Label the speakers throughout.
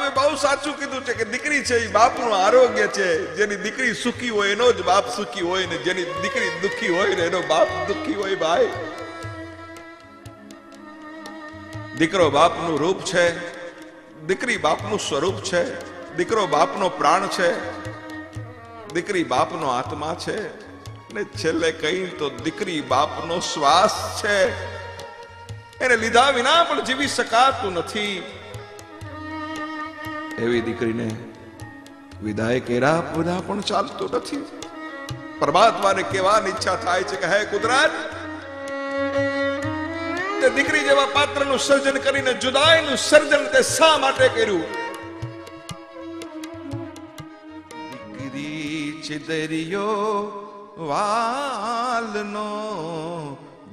Speaker 1: બાપુએ બહુ સાચું કીધું છે કે દીકરી છે એ બાપનું આરોગ્ય છે. જેની દીકરી સુખી હોય એનો જ બાપ સુખી હોય ને જેની દીકરી દુખી હોય ને એનો બાપ દુખી હોય. ભાઈ, દીકરો બાપનું રૂપ છે, દીકરી બાપનું સ્વરૂપ છે, દીકરો બાપનો પ્રાણ છે, દીકરી બાપનો આત્મા છે ને છેલ્લે કઈ તો દીકરી બાપનો શ્વાસ છે. એને લીધા વિના પણ જીવી શકાતું નથી. એવી દીકરીને વિદાય કર્યા બધા પણ ચાલતું નથી. પરમાત્માને કહેવાની ઈચ્છા થાય છે કે હે કુદરત, તે દીકરી જેવા પાત્રનું સર્જન કરીને જુદાઈનું સર્જન તે શા માટે કર્યું? દીકરી છે દરિયો વાલનો,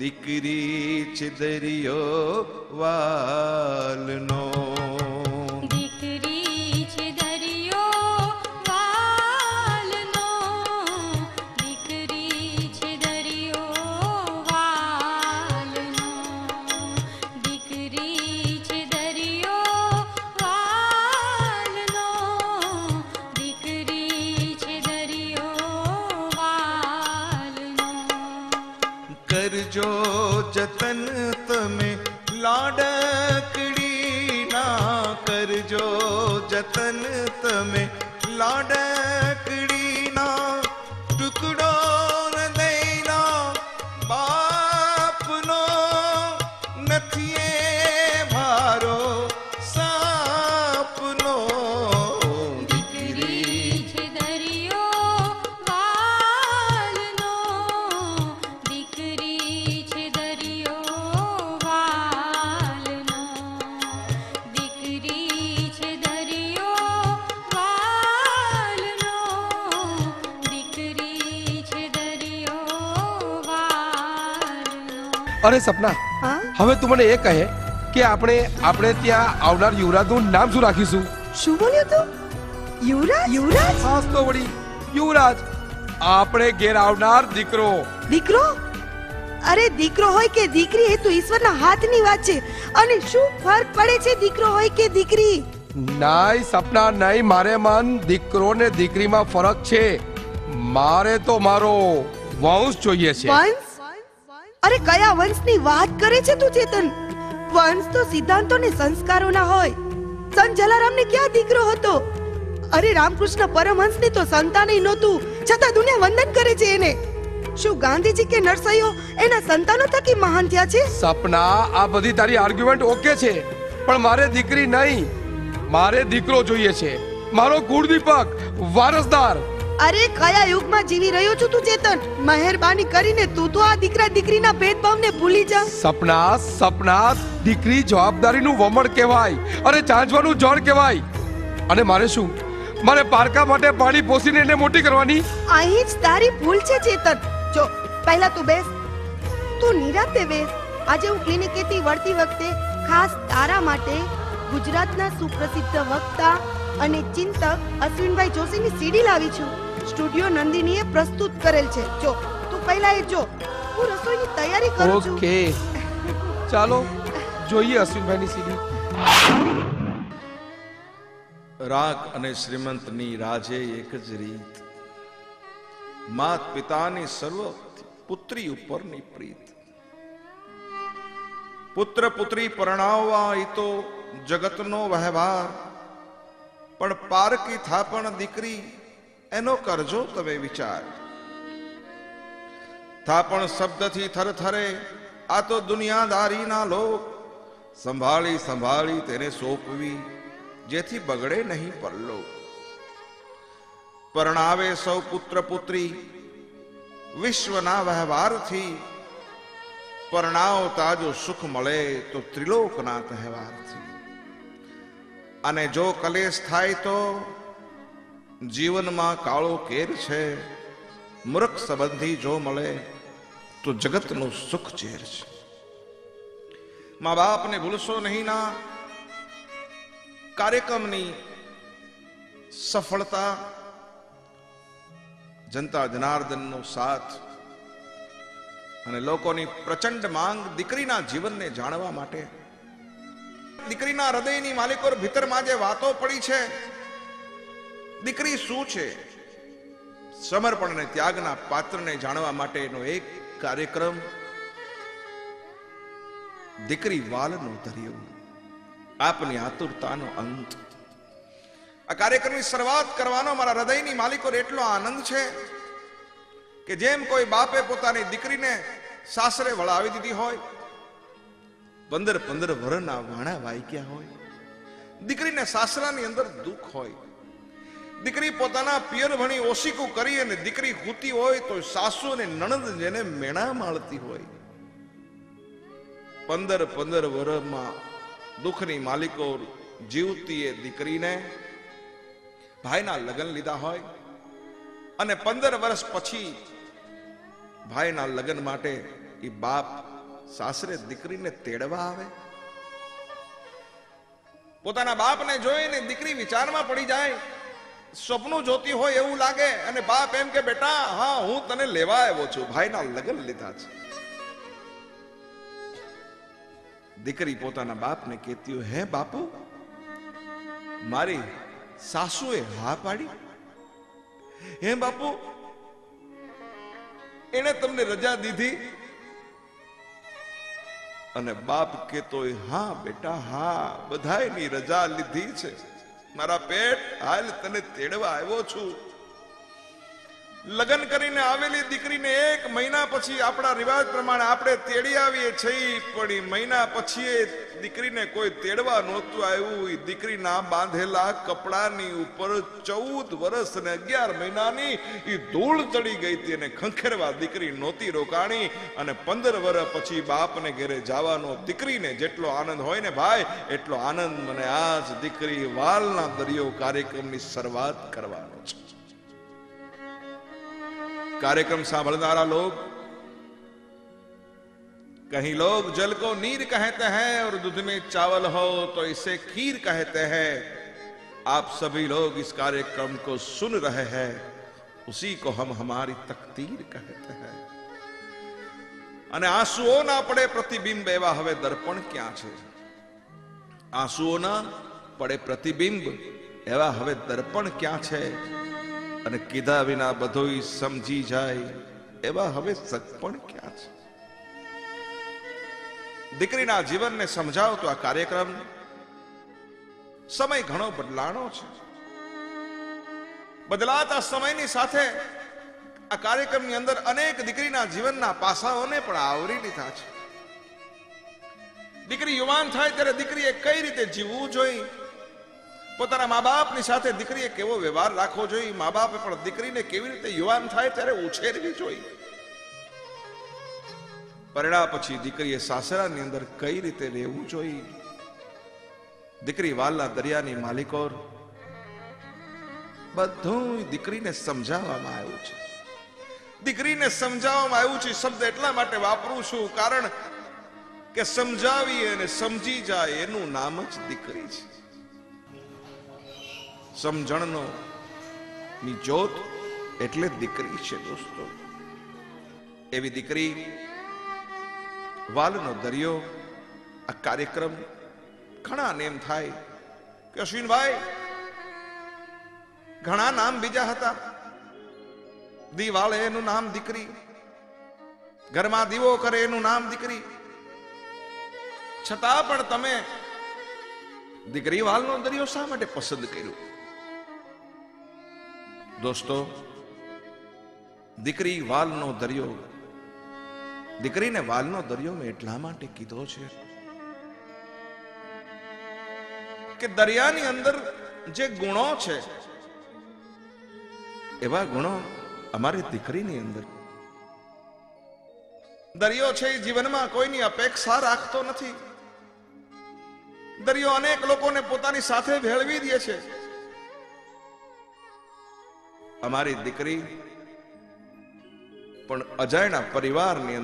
Speaker 1: દીકરી છે દરિયો વાલનો. કરજો જતન તમે લાડકડી ના, કરજો જતન તમે લાડકડી ના. ટુકડો હૃદયના બાપનો નથી એ ભારો સાપનો.
Speaker 2: અરે સપના, હવે તું મને એ કહે કે આપણે ત્યાં આવનાર યુવરાજનું નામ શું રાખીશું?
Speaker 3: શું બોલ્યો તું? યુવરાજ? યુવરાજ?
Speaker 2: હા તો વળી યુવરાજ, આપણે ઘેર આવનાર દીકરો.
Speaker 3: દીકરો? અરે દીકરો હોય કે દીકરી એ તો ઈશ્વરના હાથની વાત છે. અને શું ફરક પડે છે દીકરો હોય કે દીકરી?
Speaker 2: નાઈ સપના નહીં, મારે મન દીકરો ને દીકરીમાં ફરક છે. મારે તો મારો વંશ જોઈએ છે.
Speaker 3: વંશ? અરે કયા વંશની વાત કરે છે તું ચેતન? વંશ તો સિદ્ધાંતો ને સંસ્કારોના હોય. સંત જલારામને ક્યાં દીકરો હતો? અરે રામકૃષ્ણ પરમહંસને તો સંતાનેય નહોતું, છતાં દુનિયા વંદન કરે છે એને. શું ગાંધીજી કે નરસૈયો એના સંતાનો થકી મહાન થયા છે?
Speaker 2: સપના, આ બધી તારી આર્ગ્યુમેન્ટ ઓકે છે, પણ મારે દીકરી નહીં, મારે દીકરો જોઈએ છે. મારો કુળદીપક, વારસદાર.
Speaker 3: અરે કયા યુગમાં જીવી રહ્યો છું તું ચેતન? મહેરબાની કરીને તું તો આ દીકરા દીકરીના ભેદભાવને ભૂલી જા.
Speaker 2: સપના, દીકરી જવાબદારીનું વમળ કહેવાય અને ચાંચવાનું જળ કહેવાય. અને મારે શું, મારે પારકા માટે પાણી પોસીને એને મોટી કરવાની?
Speaker 3: અહીં જ તારી ભૂલ છે ચેતન. જો પહેલા તું બેસ, તું નિરાતે બેસ. આજે હું ક્લિનિકેથી વળતી વખતે ખાસ તારા માટે ગુજરાતના સુપ્રસિદ્ધ વક્તા અને ચિંતક અશ્વિનભાઈ જોશીની સીડી લાવી છું. સ્ટુડિયો નંદિનીએ પ્રસ્તુત કરેલ છે. જો તું પહેલા એ જો, હું રસોઈની તૈયારી કરું છું.
Speaker 2: ઓકે, ચાલો જોઈએ અશ્વિનભાઈની સીડી.
Speaker 1: રાગ અને શ્રીમંતની રાજે એક જ રીત, માત પિતાની સર્વ પુત્રી ઉપરની પ્રીત. પુત્ર પુત્રી પરણાવવા એ તો જગતનો વહેવાર, પણ પારકી થાપણ દીકરી એનો કરજો તમે વિચાર. થાપણ શબ્દથી થરથરે આ તો દુનિયાદારીના લોક, સંભાળી સંભાળી તેને સોંપવી જેથી બગડે નહીં પરલો. પરણાવે સૌ પુત્ર પુત્રી વિશ્વના વહેવારથી, પરણાવતા જો સુખ મળે તો ત્રિલોકના તહેવારથી. અને જો કલેશ થાય તો જીવનમાં કાળો કેર છે, મૂર્ખ સંબંધી જો મળે તો જગતનું સુખ ઝેર છે. મા બાપને ભૂલશો નહીં ના કાર્યક્રમની સફળતા, જનતા જનાર્દનનો સાથ અને લોકોની પ્રચંડ માંગ દીકરીના જીવનને જાણવા માટે દીકરીના હૃદયની માલિકો ભીતરમાં જે વાતો પડી છે, દીકરી શું છે, સમર્પણ અને ત્યાગના પાત્રને જાણવા માટેનો એક કાર્યક્રમ, દીકરી વાલનો દરિયો, આપની આતુરતાનો અંત. આ કાર્યક્રમની શરૂઆત કરવાનો મારા હૃદયની માલિકો એટલો આનંદ છે કે જેમ કોઈ બાપે પોતાની દીકરીને સાસરે વળાવી દીધી હોય, 15 વર્ષના વાણા વાગ્યા હોય, દીકરીને સાસરાની અંદર દુઃખ હોય, દીકરી પોતાના પિયર ભણી ઓશીકું કરી અને દીકરી હૂતી હોય તો સાસુ અને નણંદ જેને મેણા માળતી હોય, 15 વર્ષમાં દુઃખની માલિકો જીવતી એ દીકરીને ભાઈના લગ્ન લીધા હોય અને 15 વર્ષ પછી ભાઈના લગ્ન માટે એ બાપ સાસરે દીકરીને તેડવા આવે. પોતાના બાપને જોઈને દીકરી વિચારમાં પડી જાય, સ્વપ્નું જોતી હોય એવું લાગે અને બાપ એમ કે બેટા હા હું તને લેવા આવ્યો છું, ભાઈના લગ્ન લીધા છે. દીકરી પોતાના બાપને કહેતી હોય, હે બાપુ મારી સાસુએ હા પાડી, હે બાપુ એને તમને રજા દીધી? અને બાપ કહેતો હોય, હા બેટા હા બધાયની રજા લીધી છે, મારા પેટ હાલ તને તેડવા આવ્યો છું. લગ્ન કરીને આવેલી દીકરીને 1 મહિના પછી આપણા રિવાજ પ્રમાણે આપણે તેડી આવીએ છીએ, પણ મહિના પછી એ દીકરીને કોઈ તેડવા નહોતું આવ્યું. દીકરીના બાંધેલા કપડાની ઉપર 14 વર્ષ અને 11 મહિનાની એ ધૂળ ચડી ગઈ હતી અને ખંખેરવા દીકરી નહોતી રોકાણી. અને 15 વર્ષ પછી બાપને ઘેરે જવાનો દીકરીને જેટલો આનંદ હોય ને ભાઈ, એટલો આનંદ મને આજ દીકરી વાલના દરિયો કાર્યક્રમની શરૂઆત કરવાનો છે. कार्यक्रम सांभलनारा लोग, कहीं लोग जल को नीर कहते हैं और दूध में चावल हो तो इसे खीर कहते हैं. आप सभी लोग इस कार्यक्रम को सुन रहे हैं, उसी को हम हमारी तकदीर कहते हैं. અને આંસુઓ ના પડે પ્રતિબિંબ એવા હવે દર્પણ ક્યાં છે? આંસુઓ ના પડે પ્રતિબિંબ એવા હવે દર્પણ ક્યાં છે? અને કીધા વિના બધોય સમજી જાય એવા હવે સગપણ ક્યાં છે? દીકરીના જીવનને સમજાવતો આ કાર્યક્રમ, સમય ઘણો બદલાણો છે. બદલાતા સમયની સાથે આ કાર્યક્રમની અંદર અનેક દીકરીના જીવનના પાસાઓને પણ આવરી લીધા છે. દીકરી યુવાન થાય ત્યારે દીકરીએ કઈ રીતે જીવવું જોઈએ, પોતાના મા બાપની સાથે દીકરીએ કેવો વ્યવહાર રાખવો જોઈએ, મા બાપે પણ દીકરીને કેવી રીતે યુવાન થાય ત્યારે ઉછેરવી જોઈએ, પરિણા પછી દીકરીએ સાસરાની અંદર કઈ રીતે રહેવું જોઈએ. દીકરી વાલના દરિયાની માલિકો બધું દીકરીને સમજાવવામાં આવ્યું છે. દીકરીને સમજાવવામાં આવ્યું છે શબ્દ એટલા માટે વાપરું છું કારણ કે સમજાવી અને સમજી જાય એનું નામ જ દીકરી છે. સમજણનો ની જ્યોત એટલે દીકરી છે દોસ્તો. એવી દીકરી વાલનો દરિયો આ કાર્યક્રમ ઘણા નેમ થાય કે અશ્વિનભાઈ ઘણા નામ બીજા હતા. દીવાળે એનું નામ દીકરી, ઘરમાં દીવો કરે એનું નામ દીકરી, છતાં પણ તમે દીકરી વાલનો દરિયો શા માટે પસંદ કર્યો? દોસ્તો, દીકરી વાલનો દરિયો, દીકરીને વાલનો દરિયો મેં એટલા માટે કીધો છે કે દરિયાની અંદર જે ગુણો છે એવા ગુણો અમારી દીકરીની અંદર. દરિયો છે એ જીવનમાં કોઈની અપેક્ષા રાખતો નથી. દરિયો અનેક લોકોને પોતાની સાથે ભેળવી દે છે. અમારી દીકરી પણ અજાણ્યા પરિવારની